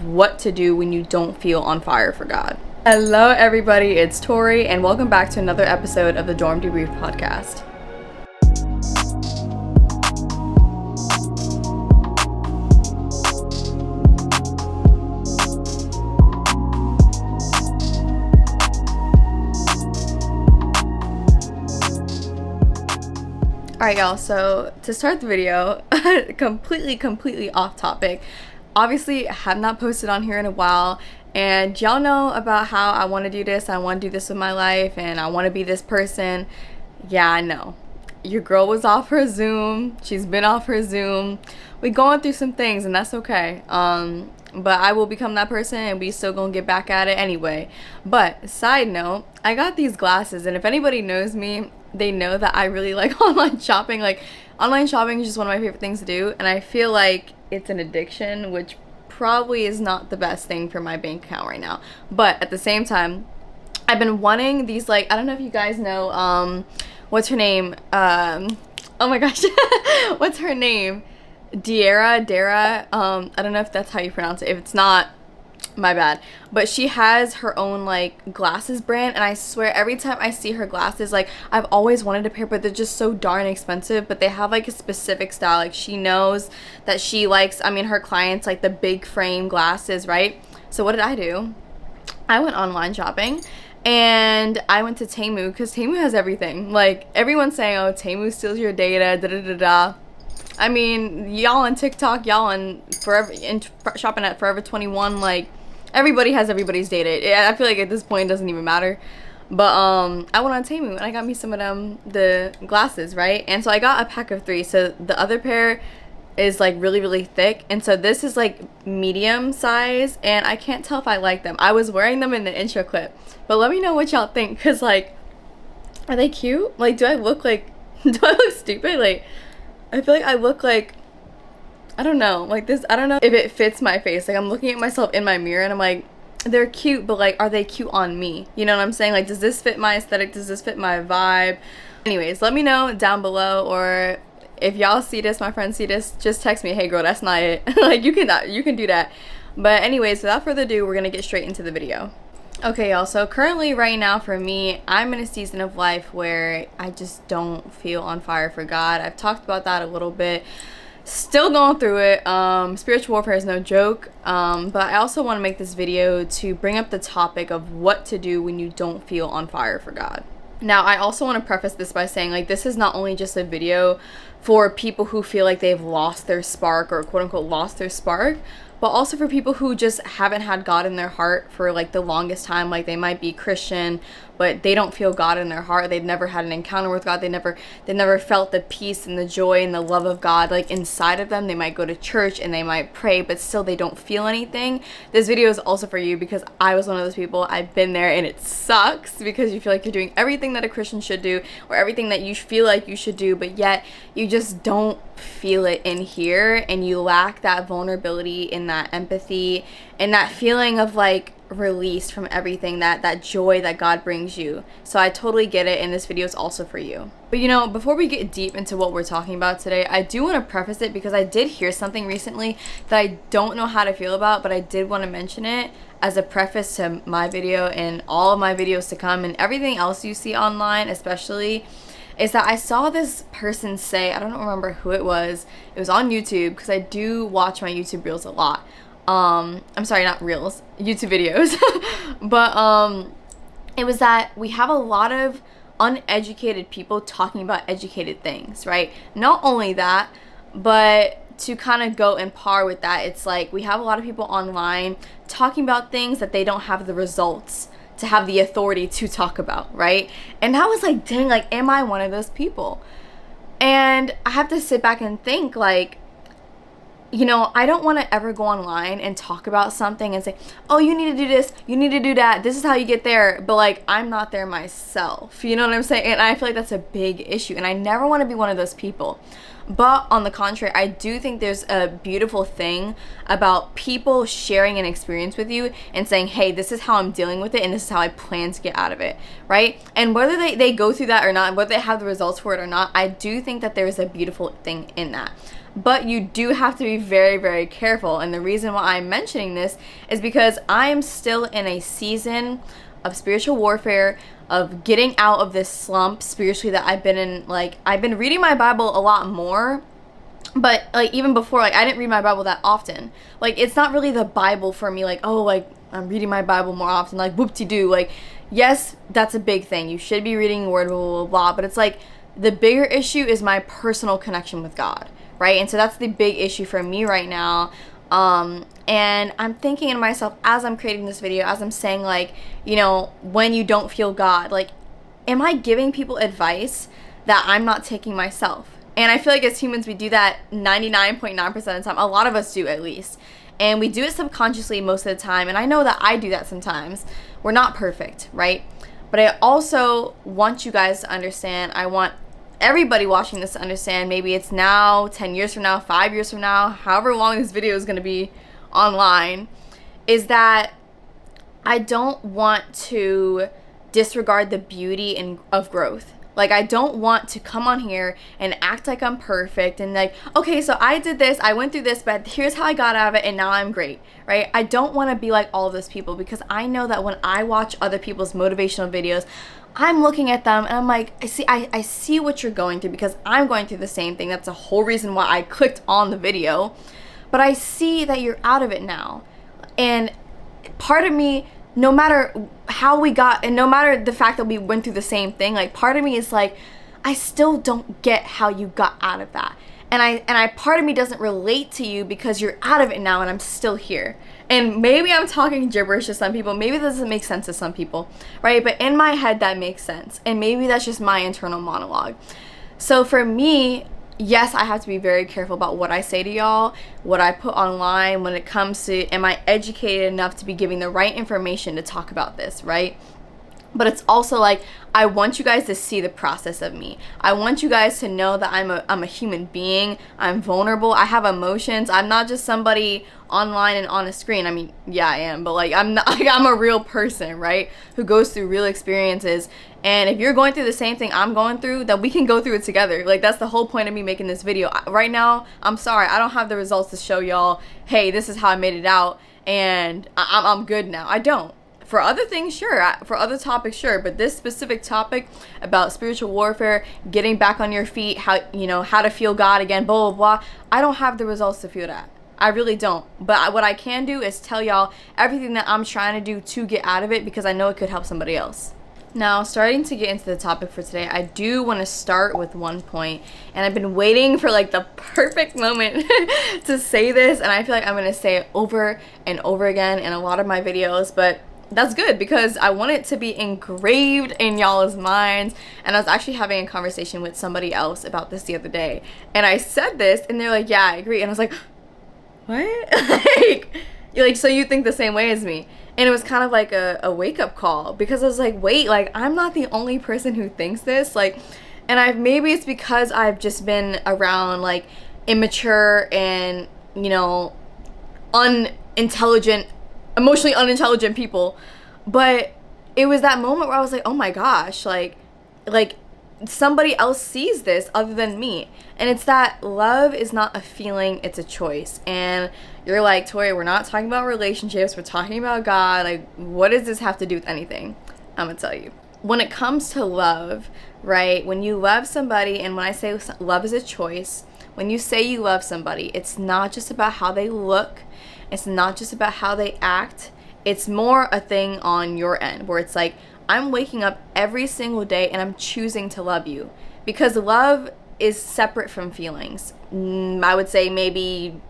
What to do when you don't feel on fire for God. Hello everybody, it's Tori and welcome back to another episode of the Dorm Debrief podcast. Alright y'all, so to start the video, completely off topic. Obviously, I have not posted on here in a while, and y'all know about how I want to do this. I want to do this with my life, and I want to be this person. Yeah, I know. Your girl was off her Zoom. She's been off her Zoom. We going through some things, and that's okay. But I will become that person, and we still gonna get back at it anyway. But side note, I got these glasses, and if anybody knows me, they know that I really like online shopping. Like, online shopping is just one of my favorite things to do, and I feel like it's an addiction, which probably is not the best thing for my bank account right now. But at the same time, I've been wanting these, like, I don't know if you guys know, what's her name? Oh my gosh, what's her name? Dara. I don't know if that's how you pronounce it. If it's not, my bad. But she has her own like glasses brand, and I swear every time I see her glasses, like, I've always wanted a pair, but they're just so darn expensive. But they have like a specific style. Like, she knows that she likes, I mean, her clients like the big frame glasses, right? So what did I do? I went online shopping and I went to Temu, because Temu has everything. Like, everyone's saying, oh, Temu steals your data, da da da da. I mean, y'all on TikTok, y'all on Forever, shopping at Forever 21, like, everybody has everybody's data. I feel like at this point it doesn't even matter. But I went on Temu and I got me some of them, the glasses, right? And so I got a pack of 3. So the other pair is like really thick, and so this is like medium size, and I can't tell if I like them. I was wearing them in the intro clip, but let me know what y'all think, because like, are they cute? Like, do I look stupid? Like, I feel like I look like, I don't know, like this, I don't know if it fits my face. Like, I'm looking at myself in my mirror and I'm like, they're cute, but like, are they cute on me? You know what I'm saying? Like, does this fit my aesthetic? Does this fit my vibe? Anyways, let me know down below, or if y'all see this, my friends see this, just text me, hey girl, that's not it. Like, you can do that. But anyways, without further ado, we're gonna get straight into the video. Okay, y'all, so currently right now for me, I'm in a season of life where I just don't feel on fire for God. I've talked about that a little bit. Still going through it. Spiritual warfare is no joke. But I also want to make this video to bring up the topic of what to do when you don't feel on fire for God. Now, I also want to preface this by saying, like, this is not only just a video for people who feel like they've lost their spark, or quote unquote lost their spark, but also for people who just haven't had God in their heart for like the longest time. Like, they might be Christian, but they don't feel God in their heart. They've never had an encounter with God. They never felt the peace and the joy and the love of God like inside of them. They might go to church and they might pray, but still they don't feel anything. This video is also for you, because I was one of those people. I've been there, and it sucks, because you feel like you're doing everything that a Christian should do, or everything that you feel like you should do, but yet you just don't feel it in here, and you lack that vulnerability and that empathy and that feeling of like release from everything, that joy that God brings you. So I totally get it, and this video is also for you. But you know, before we get deep into what we're talking about today, I do want to preface it, because I did hear something recently that I don't know how to feel about, but I did want to mention it as a preface to my video and all of my videos to come, and everything else you see online especially, is that I saw this person say, I don't remember who it was on YouTube, because I do watch my YouTube reels a lot. I'm sorry, not reels, YouTube videos. But it was that we have a lot of uneducated people talking about educated things, right? Not only that, but to kind of go in par with that, it's like we have a lot of people online talking about things that they don't have the results to have the authority to talk about, right? And I was like, dang, like, am I one of those people? And I have to sit back and think, like, you know, I don't want to ever go online and talk about something and say, oh, you need to do this, you need to do that, this is how you get there, but like, I'm not there myself, you know what I'm saying? And I feel like that's a big issue, and I never want to be one of those people. But on the contrary, I do think there's a beautiful thing about people sharing an experience with you and saying, hey, this is how I'm dealing with it, and this is how I plan to get out of it, right? And whether they go through that or not, whether they have the results for it or not, I do think that there is a beautiful thing in that. but you do have to be very, very careful. And the reason why I'm mentioning this is because I'm still in a season of spiritual warfare, of getting out of this slump spiritually that I've been in. Like, I've been reading my Bible a lot more, but like even before, like I didn't read my Bible that often. Like, it's not really the Bible for me, like, oh, like I'm reading my Bible more often, like whoop-de-doo. Like, yes, that's a big thing, you should be reading the word, blah, blah, blah, blah, but it's like the bigger issue is my personal connection with God, right? And so that's the big issue for me right now. And I'm thinking to myself as I'm creating this video, as I'm saying, like, you know, when you don't feel God, like, am I giving people advice that I'm not taking myself? And I feel like as humans, we do that 99.9% of the time. A lot of us do, at least. And we do it subconsciously most of the time. And I know that I do that sometimes. We're not perfect, right? But I also want you guys to understand, I want everybody watching this to understand, maybe it's now, 10 years from now, 5 years from now, however long this video is going to be online, is that I don't want to disregard the beauty of growth. Like, I don't want to come on here and act like I'm perfect and like, okay, so I did this, I went through this, but here's how I got out of it and now I'm great, right? I don't want to be like all of those people, because I know that when I watch other people's motivational videos, I'm looking at them and I'm like, I see what you're going through, because I'm going through the same thing. That's the whole reason why I clicked on the video. But I see that you're out of it now. And part of me, no matter how we got, and no matter the fact that we went through the same thing, like, part of me is like, I still don't get how you got out of that. And I part of me doesn't relate to you because you're out of it now and I'm still here. And maybe I'm talking gibberish to some people, maybe this doesn't make sense to some people, right? But in my head, that makes sense. And maybe that's just my internal monologue. So for me, yes, I have to be very careful about what I say to y'all, what I put online when it comes to, am I educated enough to be giving the right information to talk about this, right? But it's also like, I want you guys to see the process of me. I want you guys to know that I'm a human being. I'm vulnerable. I have emotions. I'm not just somebody online and on a screen. I mean, yeah, I am, but like, I'm not, like, I'm a real person, right? Who goes through real experiences. And if you're going through the same thing I'm going through, then we can go through it together. Like, that's the whole point of me making this video. Right now, I'm sorry, I don't have the results to show y'all, hey, this is how I made it out and I'm good now. I don't. For other things, sure. For other topics, sure. But this specific topic about spiritual warfare, getting back on your feet, how, you know, how to feel God again, blah, blah, blah. I don't have the results to feel that. I really don't. But what I can do is tell y'all everything that I'm trying to do to get out of it, because I know it could help somebody else. Now, starting to get into the topic for today, I do want to start with one point, and I've been waiting for like the perfect moment to say this, and I feel like I'm going to say it over and over again in a lot of my videos, but that's good because I want it to be engraved in y'all's minds. And I was actually having a conversation with somebody else about this the other day, and I said this and they're like, yeah, I agree. And I was like, what? like, so you think the same way as me? And it was kind of like a wake-up call, because I was like, wait, like, I'm not the only person who thinks this. Like, and maybe it's because I've just been around like immature and, you know, emotionally unintelligent people. But it was that moment where I was like, oh my gosh, like somebody else sees this other than me. And it's that love is not a feeling, it's a choice. And you're like, Tori, we're not talking about relationships, we're talking about God. Like, what does this have to do with anything? I'm gonna tell you. When it comes to love, right, when you love somebody, and when I say love is a choice, when you say you love somebody, it's not just about how they look, it's not just about how they act, it's more a thing on your end where it's like, I'm waking up every single day and I'm choosing to love you. Because love is separate from feelings. I would say maybe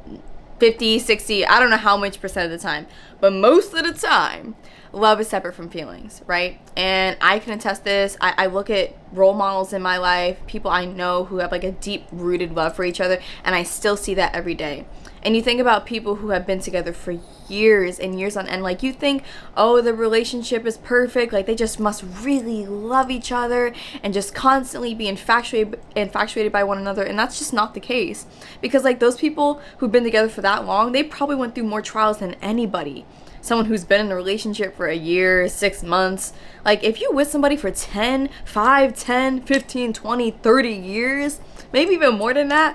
50, 60, I don't know how much percent of the time, but most of the time, love is separate from feelings, right? And I can attest this. I look at role models in my life, people I know who have like a deep rooted love for each other, and I still see that every day. And you think about people who have been together for years and years on end, like you think, oh, the relationship is perfect, like they just must really love each other and just constantly be infatuated by one another. And that's just not the case, because like those people who've been together for that long, they probably went through more trials than anybody. Someone who's been in a relationship for a year, 6 months, like if you're with somebody for 10, 5, 10, 15, 20, 30 years, maybe even more than that,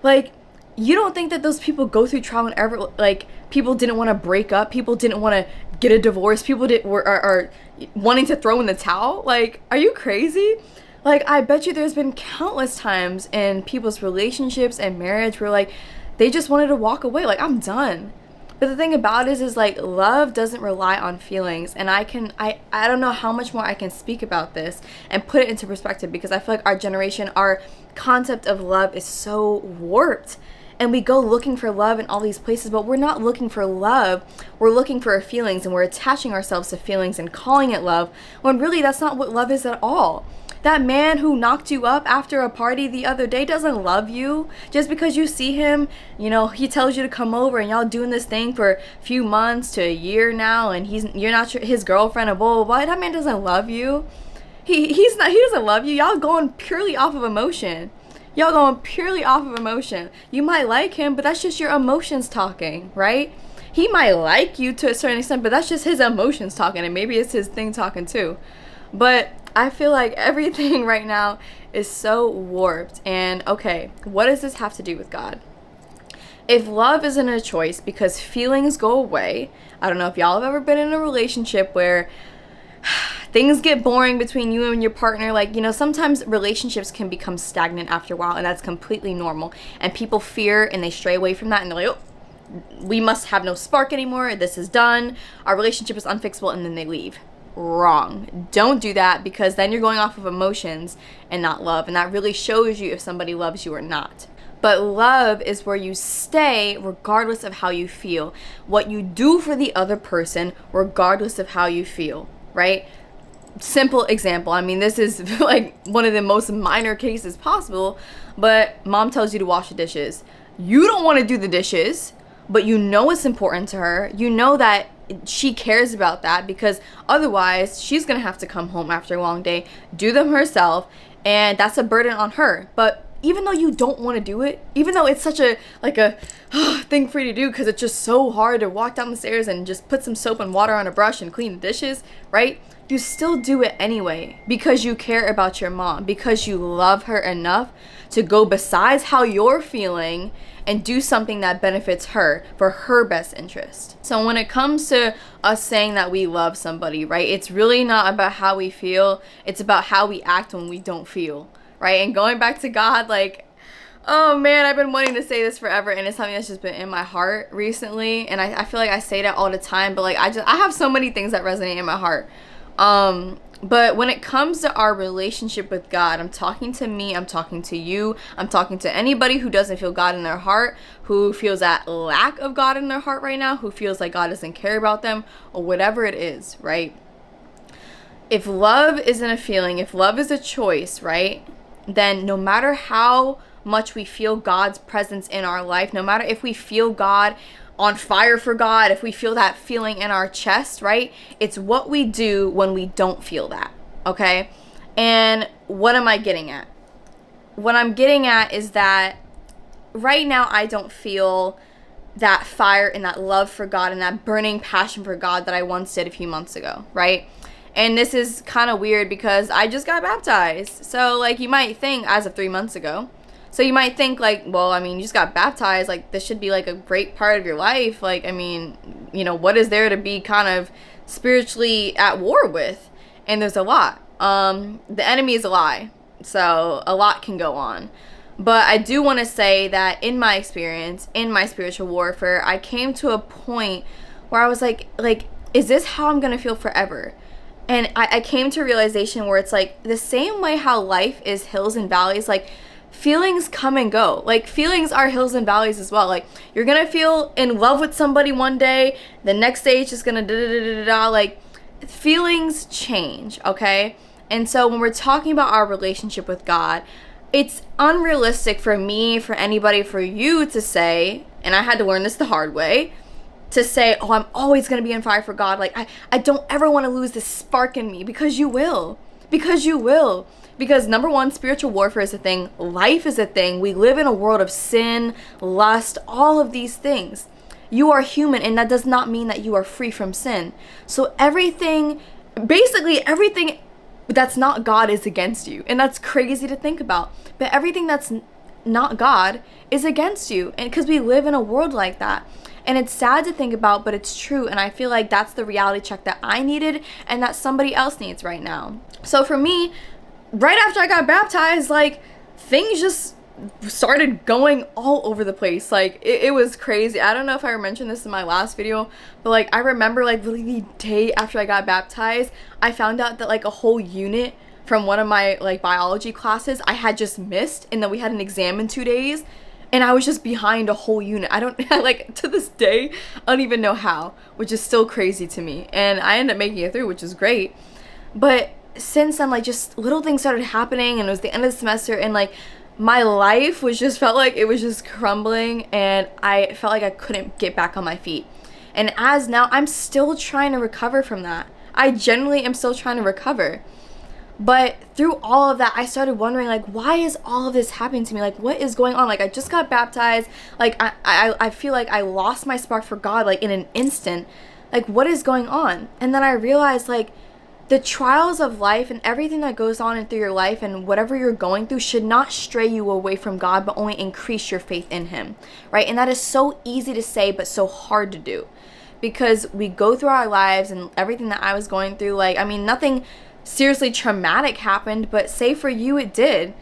like you don't think that those people go through trial and error? Like, people didn't want to break up, people didn't want to get a divorce, people are wanting to throw in the towel. Like, are you crazy? Like, I bet you there's been countless times in people's relationships and marriage where, like, they just wanted to walk away. Like, I'm done. But the thing about it is like, love doesn't rely on feelings. And I don't know how much more I can speak about this and put it into perspective, because I feel like our generation, our concept of love is so warped. And we go looking for love in all these places, but we're not looking for love. We're looking for our feelings, and we're attaching ourselves to feelings and calling it love, when really that's not what love is at all. That man who knocked you up after a party the other day doesn't love you. Just because you see him, you know, he tells you to come over and y'all doing this thing for a few months to a year now, and you're not his girlfriend, or blah, blah, blah. That man doesn't love you. He doesn't love you. Y'all going purely off of emotion. Y'all going purely off of emotion. You might like him, but that's just your emotions talking, right? He might like you to a certain extent, but that's just his emotions talking, and maybe it's his thing talking too. But I feel like everything right now is so warped. And okay, what does this have to do with God? If love isn't a choice because feelings go away, I don't know if y'all have ever been in a relationship where things get boring between you and your partner. Like, you know, sometimes relationships can become stagnant after a while, and that's completely normal. And people fear and they stray away from that, and they're like, oh, we must have no spark anymore. This is done. Our relationship is unfixable, and then they leave. Wrong. Don't do that, because then you're going off of emotions and not love, and that really shows you if somebody loves you or not. But love is where you stay regardless of how you feel. What you do for the other person regardless of how you feel, right? Simple example. I mean, this is like one of the most minor cases possible, but mom tells you to wash the dishes. You don't want to do the dishes, but you know it's important to her. You know that she cares about that, because otherwise she's gonna have to come home after a long day, do them herself, and that's a burden on her. But even though you don't want to do it, even though it's such a thing for you to do, because it's just so hard to walk down the stairs and just put some soap and water on a brush and clean the dishes, right? You still do it anyway, because you care about your mom, because you love her enough to go besides how you're feeling and do something that benefits her for her best interest. So when it comes to us saying that we love somebody, right, it's really not about how we feel. It's about how we act when we don't feel, right? And going back to God, like, oh man, I've been wanting to say this forever, and it's something that's just been in my heart recently. And I feel like I say that all the time, but like I have so many things that resonate in my heart. But when it comes to our relationship with God, I'm talking to me, I'm talking to you, I'm talking to anybody who doesn't feel God in their heart, who feels that lack of God in their heart right now, who feels like God doesn't care about them, or whatever it is, right? If love isn't a feeling, if love is a choice, right, then no matter how much we feel God's presence in our life, no matter if we feel God on fire for God, if we feel that feeling in our chest, right? It's what we do when we don't feel that, okay? And what am I getting at? What I'm getting at is that right now I don't feel that fire and that love for God and that burning passion for God that I once did a few months ago, right? And this is kind of weird because I just got baptized. So like you might think, as of 3 months ago, so you might think like, well, I mean, you just got baptized, like this should be like a great part of your life. Like, I mean, you know, what is there to be kind of spiritually at war with? And there's a lot. The enemy is a lie. So a lot can go on. But I do want to say that in my experience, in my spiritual warfare, I came to a point where I was like, is this how I'm going to feel forever? And I came to a realization where it's like the same way how life is hills and valleys, like feelings come and go. Like feelings are hills and valleys as well. Like you're gonna feel in love with somebody one day, the next day it's just gonna da-da-da-da-da. Like feelings change, okay? And so when we're talking about our relationship with God, it's unrealistic for me, for anybody, for you to say, and I had to learn this the hard way, to say, oh, I'm always gonna be on fire for God. Like I don't ever want to lose this spark in me, because you will. Because you will. Because number one, spiritual warfare is a thing. Life is a thing. We live in a world of sin, lust, all of these things. You are human, and that does not mean that you are free from sin. So everything, basically everything that's not God is against you. And that's crazy to think about. But everything that's not God, is against you. And because we live in a world like that. And it's sad to think about, but it's true. And I feel like that's the reality check that I needed and that somebody else needs right now. So for me, right after I got baptized, like, things just started going all over the place. Like, it was crazy. I don't know if I mentioned this in my last video, but like, I remember like really the day after I got baptized, I found out that like a whole unit from one of my like biology classes I had just missed, and then we had an exam in 2 days, and I was just behind a whole unit. I don't like, to this day I don't even know how, which is still crazy to me. And I ended up making it through, which is great. But since then, like, just little things started happening, and it was the end of the semester, and like my life was just felt like it was just crumbling, and I felt like I couldn't get back on my feet. And as now, I'm still trying to recover from that. I genuinely am still trying to recover. But through all of that, I started wondering, like, why is all of this happening to me? Like, what is going on? Like, I just got baptized. Like, I feel like I lost my spark for God, like, in an instant. Like, what is going on? And then I realized, like, the trials of life and everything that goes on through your life and whatever you're going through should not stray you away from God, but only increase your faith in Him, right? And that is so easy to say, but so hard to do. Because we go through our lives, and everything that I was going through, like, I mean, nothing seriously traumatic happened, but say for you it did.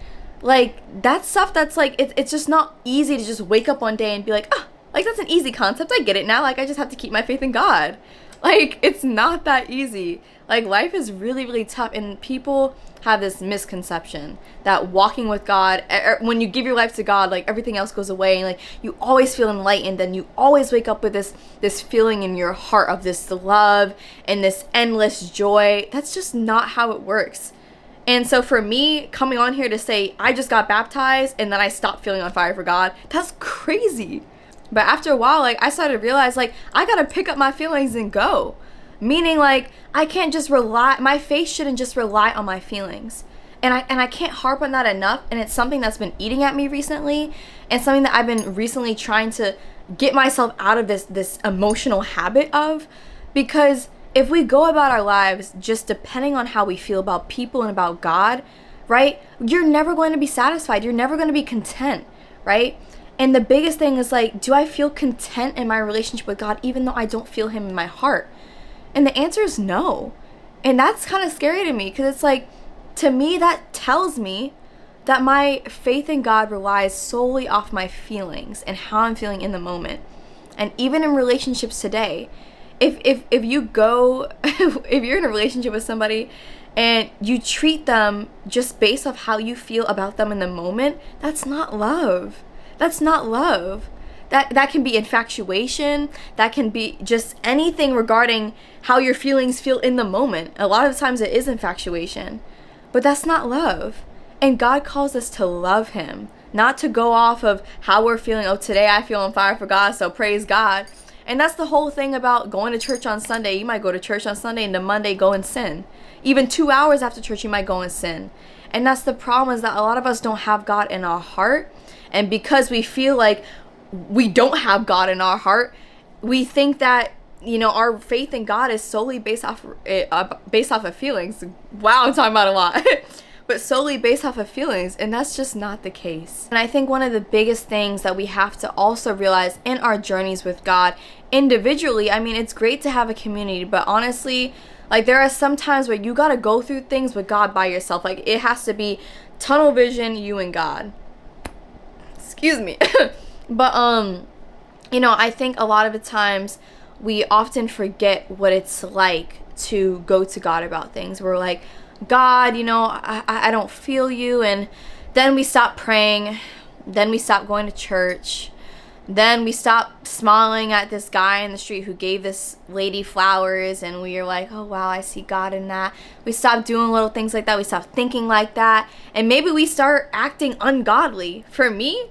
Like, that's stuff that's like, it's just not easy to just wake up one day and be like, oh, like, that's an easy concept, I get it now, like, I just have to keep my faith in God. Like, it's not that easy. Like, life is really, really tough, and people have this misconception that walking with God, when you give your life to God, like, everything else goes away, and like, you always feel enlightened, and you always wake up with this feeling in your heart of this love and this endless joy. That's just not how it works. And so for me, coming on here to say I just got baptized and then I stopped feeling on fire for God, that's crazy. But after a while, like, I started to realize, like, I gotta pick up my feelings and go. Meaning, like, I can't just rely, my faith shouldn't just rely on my feelings. And I can't harp on that enough. And it's something that's been eating at me recently, and something that I've been recently trying to get myself out of this emotional habit of. Because if we go about our lives just depending on how we feel about people and about God, right, you're never going to be satisfied. You're never going to be content, right? And the biggest thing is, like, do I feel content in my relationship with God even though I don't feel Him in my heart? And the answer is no. And that's kind of scary to me, because it's like, to me, that tells me that my faith in God relies solely off my feelings and how I'm feeling in the moment. And even in relationships today, if you go, if you're in a relationship with somebody and you treat them just based off how you feel about them in the moment, that's not love. That's not love. That can be infatuation. That can be just anything regarding how your feelings feel in the moment. A lot of times it is infatuation, but that's not love. And God calls us to love Him, not to go off of how we're feeling. Oh, today I feel on fire for God, so praise God. And that's the whole thing about going to church on Sunday. You might go to church on Sunday and then Monday go and sin. Even 2 hours after church, you might go and sin. And that's the problem, is that a lot of us don't have God in our heart. And because we feel like we don't have God in our heart, we think that, you know, our faith in God is solely based off of feelings. Wow, I'm talking about a lot. But solely based off of feelings, and that's just not the case. And I think one of the biggest things that we have to also realize in our journeys with God individually, I mean, it's great to have a community, but honestly, like, there are some times where you gotta go through things with God by yourself. Like, it has to be tunnel vision, you and God. Excuse me. But you know, I think a lot of the times we often forget what it's like to go to God about things. We're like, God, you know, I don't feel you. And then we stop praying. Then we stop going to church. Then we stop smiling at this guy in the street who gave this lady flowers, and we are like, oh wow, I see God in that. We stop doing little things like that. We stop thinking like that. And maybe we start acting ungodly. For me,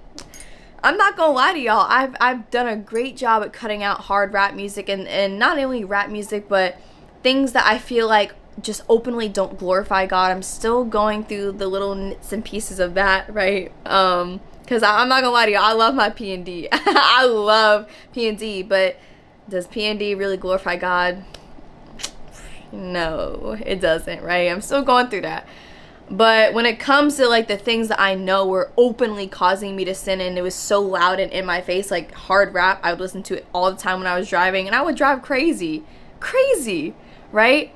I'm not gonna lie to y'all, I've done a great job at cutting out hard rap music, and not only rap music, but things that I feel like just openly don't glorify God. I'm still going through the little nits and pieces of that, right? Because I'm not gonna lie to you, I love my P&D. I love P&D, but does P&D really glorify God? No, it doesn't, right? I'm still going through that. But when it comes to like the things that I know were openly causing me to sin, and it was so loud and in my face, like hard rap, I would listen to it all the time when I was driving, and I would drive crazy, right?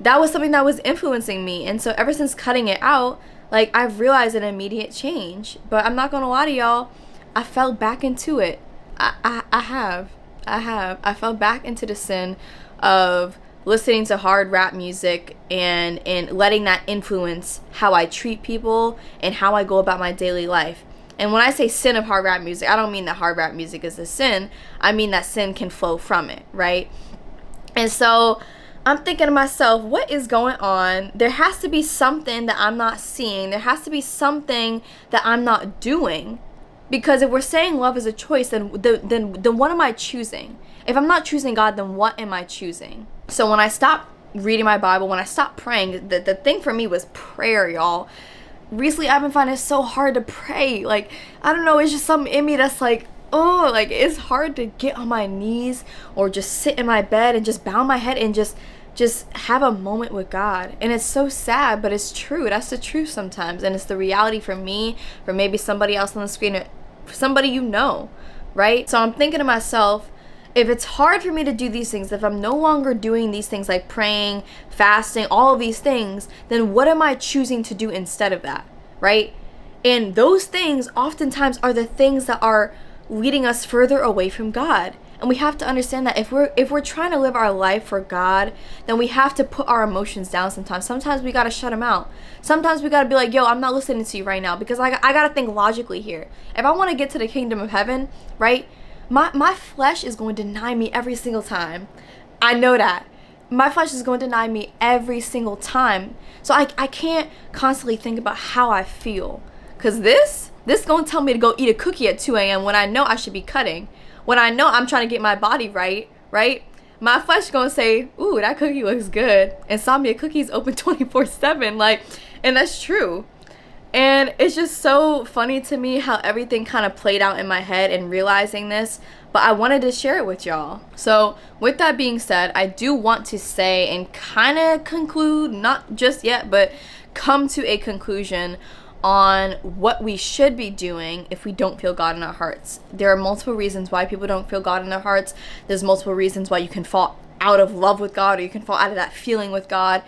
That was something that was influencing me. And so ever since cutting it out, like, I've realized an immediate change. But I'm not gonna lie to y'all, I fell back into it. I have. I fell back into the sin of listening to hard rap music and letting that influence how I treat people and how I go about my daily life. And when I say sin of hard rap music, I don't mean that hard rap music is a sin. I mean that sin can flow from it, right? And so I'm thinking to myself, what is going on? There has to be something that I'm not seeing. There has to be something that I'm not doing. Because if we're saying love is a choice, then what am I choosing? If I'm not choosing God, then what am I choosing? So when I stopped reading my Bible, when I stopped praying, the thing for me was prayer, y'all. Recently, I've been finding it so hard to pray. Like, I don't know, it's just something in me that's like, oh, like, it's hard to get on my knees or just sit in my bed and just bow my head and just have a moment with God. And it's so sad, but it's true. That's the truth sometimes. And it's the reality for me, for maybe somebody else on the screen, or for somebody you know, right? So I'm thinking to myself, if it's hard for me to do these things, if I'm no longer doing these things like praying, fasting, all of these things, then what am I choosing to do instead of that, right? And those things oftentimes are the things that are leading us further away from God. And we have to understand that if we're trying to live our life for God, then we have to put our emotions down sometimes. Sometimes we got to shut them out. Sometimes we got to be like, yo, I'm not listening to you right now, because I got to think logically here. If I want to get to the kingdom of heaven, right, my flesh is going to deny me every single time. I know that. My flesh is going to deny me every single time. So I can't constantly think about how I feel, because this going to tell me to go eat a cookie at 2 a.m. when I know I should be cutting. When I know I'm trying to get my body right? My flesh gonna say, ooh, that cookie looks good. Insomnia Cookies open 24/7, like, and that's true. And it's just so funny to me how everything kind of played out in my head and realizing this, but I wanted to share it with y'all. So with that being said, I do want to say and kind of conclude, not just yet, but come to a conclusion on what we should be doing if we don't feel God in our hearts. There are multiple reasons why people don't feel God in their hearts. There's multiple reasons why you can fall out of love with God, or you can fall out of that feeling with God.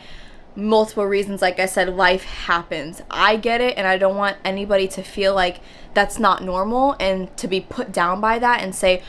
Multiple reasons. Like I said, life happens. I get it, and I don't want anybody to feel like that's not normal and to be put down by that and say,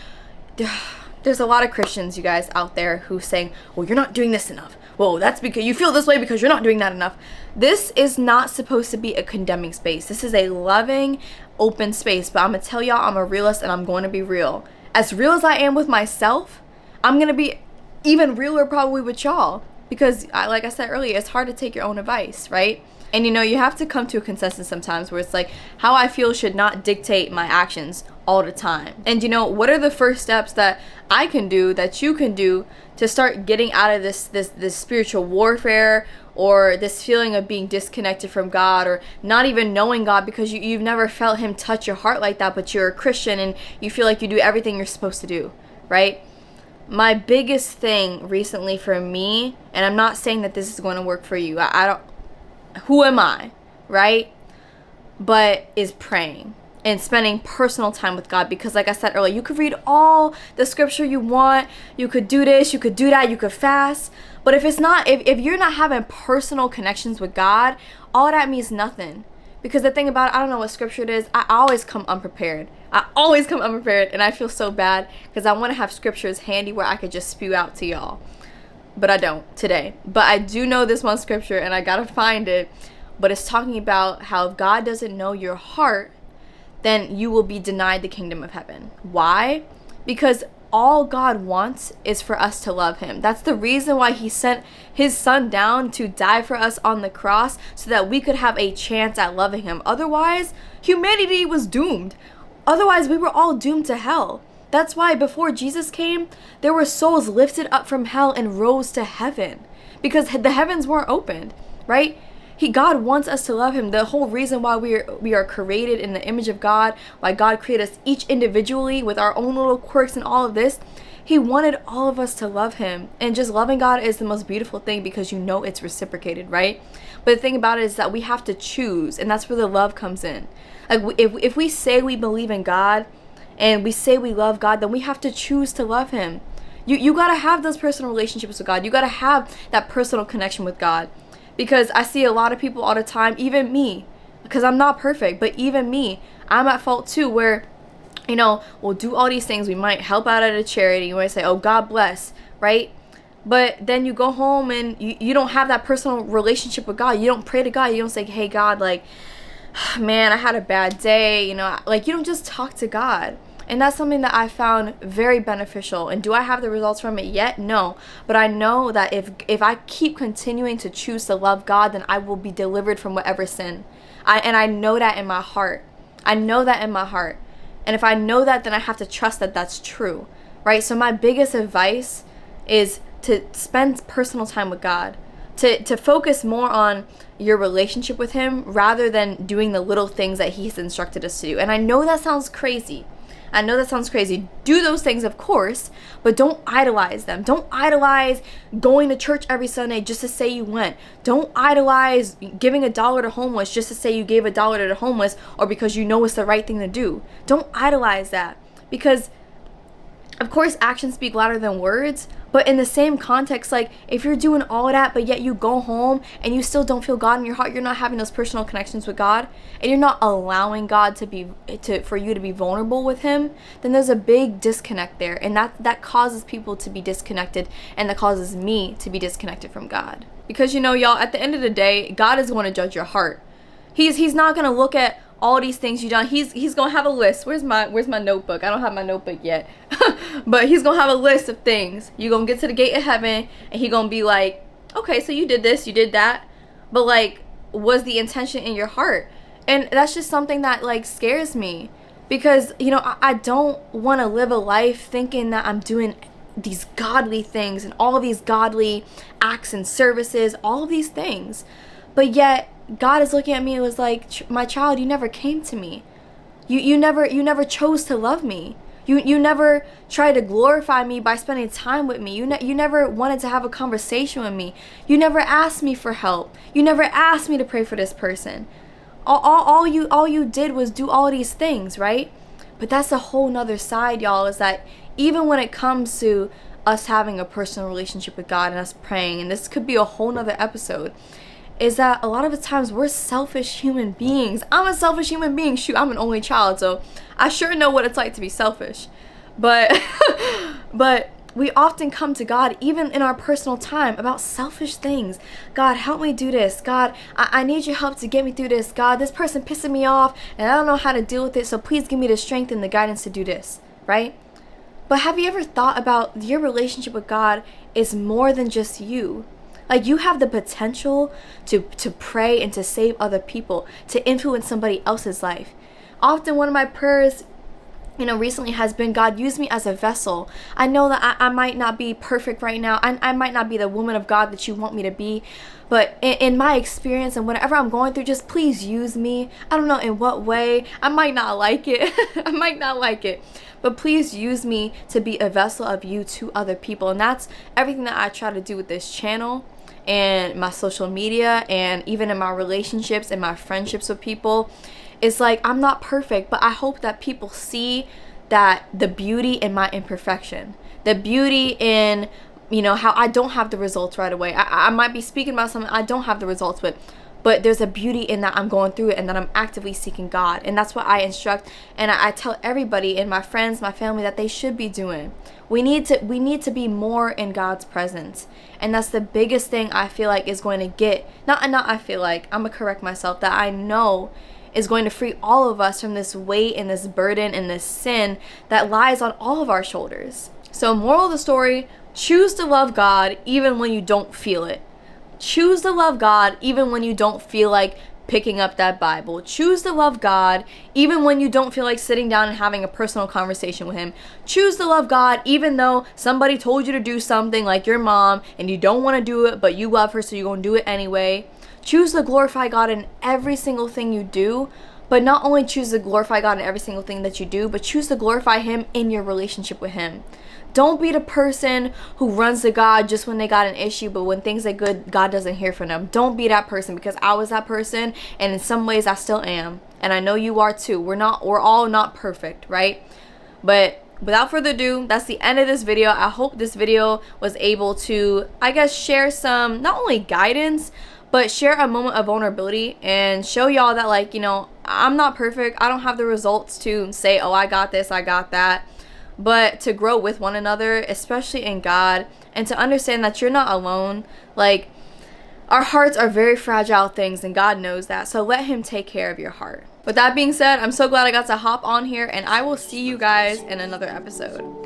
there's a lot of Christians, you guys, out there who saying, well, you're not doing this enough. Well, that's because you feel this way because you're not doing that enough. This is not supposed to be a condemning space. This is a loving, open space. But I'm going to tell y'all, I'm a realist, and I'm going to be real. As real as I am with myself, I'm going to be even realer probably with y'all. Because, like I said earlier, it's hard to take your own advice, right? And you have to come to a consensus sometimes where it's like, how I feel should not dictate my actions all the time. And what are the first steps that I can do, that you can do, to start getting out of this spiritual warfare, or this feeling of being disconnected from God, or not even knowing God because you've never felt Him touch your heart like that, but you're a Christian and you feel like you do everything you're supposed to do, right? My biggest thing recently for me, and I'm not saying that this is going to work for you, I don't, who am I, right? But is praying and spending personal time with God. Because like I said earlier, you could read all the scripture you want, you could do this, you could do that, you could fast, but if you're not having personal connections with God, all that means nothing. Because the thing about it, I don't know what scripture it is, I always come unprepared, and I feel so bad because I want to have scriptures handy where I could just spew out to y'all, but I don't today. But I do know this one scripture, and I gotta find it, but it's talking about how if God doesn't know your heart, then you will be denied the kingdom of heaven. Why? Because all God wants is for us to love Him. That's the reason why He sent His Son down to die for us on the cross, so that we could have a chance at loving Him. Otherwise, humanity was doomed. Otherwise, we were all doomed to hell. That's why before Jesus came, there were souls lifted up from hell and rose to heaven, because the heavens weren't opened, right? God wants us to love Him. The whole reason why we are created in the image of God, why God created us each individually with our own little quirks and all of this, He wanted all of us to love him. And just loving God is the most beautiful thing because you know it's reciprocated, right? But the thing about it is that we have to choose, and that's where the love comes in. Like if we say we believe in God and we say we love God, then we have to choose to love him. You got to have those personal relationships with God. You got to have that personal connection with God. Because I see a lot of people all the time, even me, because I'm not perfect, but even me, I'm at fault too, where, we'll do all these things. We might help out at a charity. You might say, oh, God bless, right? But then you go home and you don't have that personal relationship with God. You don't pray to God. You don't say, hey, God, like, man, I had a bad day. You don't just talk to God. And that's something that I found very beneficial. And do I have the results from it yet? No. But I know that if I keep continuing to choose to love God, then I will be delivered from whatever sin. I know that in my heart. I know that in my heart. And if I know that, then I have to trust that that's true, right? So my biggest advice is to spend personal time with God, to focus more on your relationship with him rather than doing the little things that he's instructed us to do. And I know that sounds crazy. Do those things, of course, but don't idolize them. Don't idolize going to church every Sunday just to say you went. Don't idolize giving $1 to homeless just to say you gave $1 to the homeless or because you know it's the right thing to do. Don't idolize that, because of course actions speak louder than words, but in the same context, like if you're doing all of that but yet you go home and you still don't feel God in your heart, you're not having those personal connections with God, and you're not allowing God for you to be vulnerable with him, then there's a big disconnect there, and that causes people to be disconnected, and that causes me to be disconnected from God. Because y'all, at the end of the day, God is going to judge your heart. He's not going to look at all these things you've done. He's gonna have a list. Where's my notebook? I don't have my notebook yet. But he's gonna have a list of things. You're gonna get to the gate of heaven and he gonna be like, okay, so you did this, you did that, but like, was the intention in your heart? And that's just something that like scares me, because I don't want to live a life thinking that I'm doing these godly things and all of these godly acts and services, all of these things, but yet God is looking at me and was like, my child, you never came to me. You never chose to love me. You never tried to glorify me by spending time with me. You never wanted to have a conversation with me. You never asked me for help. You never asked me to pray for this person. All you did was do all these things, right? But that's a whole nother side, y'all, is that even when it comes to us having a personal relationship with God and us praying, and this could be a whole nother episode, is that a lot of the times we're selfish human beings. I'm a selfish human being. Shoot, I'm an only child, so I sure know what it's like to be selfish. But we often come to God, even in our personal time, about selfish things. God, help me do this. God, I need your help to get me through this. God, this person pissing me off, and I don't know how to deal with it, so please give me the strength and the guidance to do this, right? But have you ever thought about your relationship with God is more than just you? Like, you have the potential to pray and to save other people, to influence somebody else's life. Often one of my prayers, recently has been, God, use me as a vessel. I know that I might not be perfect right now. I might not be the woman of God that you want me to be. But in my experience and whatever I'm going through, just please use me. I don't know in what way. I might not like it. I might not like it. But please use me to be a vessel of you to other people. And that's everything that I try to do with this channel and my social media, and even in my relationships and my friendships with people. It's like, I'm not perfect, but I hope that people see that the beauty in my imperfection, the beauty in, how I don't have the results right away. I might be speaking about something I don't have the results with, but there's a beauty in that I'm going through it and that I'm actively seeking God. And that's what I instruct and I tell everybody, and my friends, my family, that they should be doing. We need to be more in God's presence. And that's the biggest thing I feel like is going to get, not I feel like, I'm going to correct myself, that I know is going to free all of us from this weight and this burden and this sin that lies on all of our shoulders. So moral of the story, choose to love God even when you don't feel it. Choose to love God even when you don't feel like picking up that Bible. Choose to love God even when you don't feel like sitting down and having a personal conversation with him. Choose to love God even though somebody told you to do something, like your mom, and you don't want to do it, but you love her, so you're going to do it anyway. Choose to glorify God in every single thing you do, But not only choose to glorify God in every single thing that you do, but choose to glorify Him in your relationship with Him. Don't be the person who runs to God just when they got an issue, but when things are good, God doesn't hear from them. Don't be that person, because I was that person, and in some ways I still am. And I know you are too. We're all not perfect, right? But without further ado, that's the end of this video. I hope this video was able to, I guess, share some, not only guidance, but share a moment of vulnerability and show y'all that, like, you know, I'm not perfect. I don't have the results to say, oh, I got this, I got that. But to grow with one another, especially in God, and to understand that you're not alone. Like, our hearts are very fragile things, and God knows that. So let Him take care of your heart. With that being said, I'm so glad I got to hop on here, and I will see you guys in another episode.